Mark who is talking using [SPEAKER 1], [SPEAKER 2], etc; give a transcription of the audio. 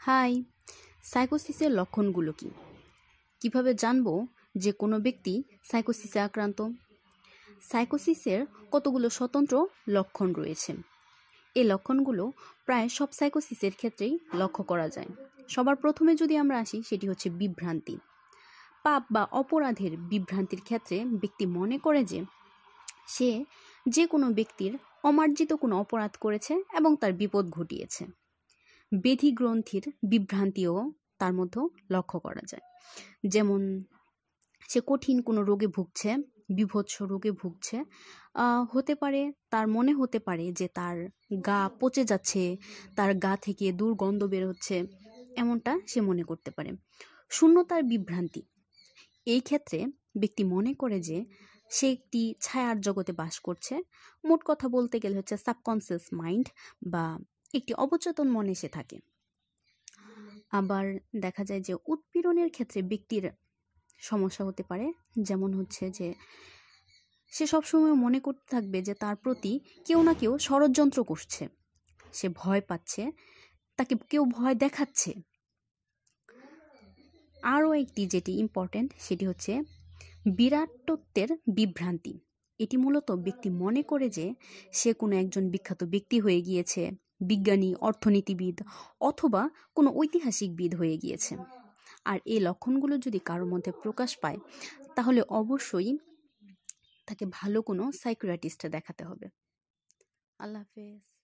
[SPEAKER 1] High, সাইকোসিসের লক্ষণগুলো কি? কিভাবে জানবো যে কোনো ব্যক্তি সাইকোসিসে আক্রান্ত? সাইকোসিসের কতগুলো স্বতন্ত্র লক্ষণ রয়েছে। এই লক্ষণগুলো প্রায় সব সাইকোসিসের ক্ষেত্রেই লক্ষ্য করা যায়। সবার প্রথমে যদি আমরা আসি, সেটি হচ্ছে বিভ্রান্তি। পাপ বা অপরাধের বিভ্রান্তির ক্ষেত্রে ব্যক্তি মনে করে যে সে যে কোনো ব্যক্তির অমার্জিত কোনো অপরাধ করেছে এবং তার বিপদ ঘটিয়েছে। বেধি গ্রন্থির বিভ্রান্তিও তার মধ্যে লক্ষ্য করা যায়। যেমন সে কঠিন কোনো রোগে ভুগছে, বিভৎস রোগে ভুগছে, হতে পারে তার মনে হতে পারে যে তার গা পচে যাচ্ছে, তার গা থেকে দুর্গন্ধ বের হচ্ছে, এমনটা সে মনে করতে পারে। শূন্যতার বিভ্রান্তি, এই ক্ষেত্রে ব্যক্তি মনে করে যে সে একটি ছায়ার জগতে বাস করছে। মোট কথা বলতে গেলে হচ্ছে সাবকনসিয়াস মাইন্ড বা একটি অবচেতন মনে সে থাকে। আবার দেখা যায় যে উৎপীড়নের ক্ষেত্রে ব্যক্তির সমস্যা হতে পারে। যেমন হচ্ছে যে সে সবসময় মনে করতে থাকবে যে তার প্রতি কেউ না কেউ ষড়যন্ত্র করছে, সে ভয় পাচ্ছে, তাকে কেউ ভয় দেখাচ্ছে। আরও একটি যেটি ইম্পর্ট্যান্ট, সেটি হচ্ছে বিরাটত্বের বিভ্রান্তি। এটি মূলত ব্যক্তি মনে করে যে সে কোনো একজন বিখ্যাত ব্যক্তি হয়ে গিয়েছে, বিজ্ঞানী, অর্থনীতিবিদ অথবা কোনো ঐতিহাসিকবিদ হয়ে গিয়েছে। আর এই লক্ষণগুলো যদি কারোর মধ্যে প্রকাশ পায়, তাহলে অবশ্যই তাকে ভালো কোনো সাইকিয়াট্রিস্টে দেখাতে হবে। আল্লাহ হাফেজ।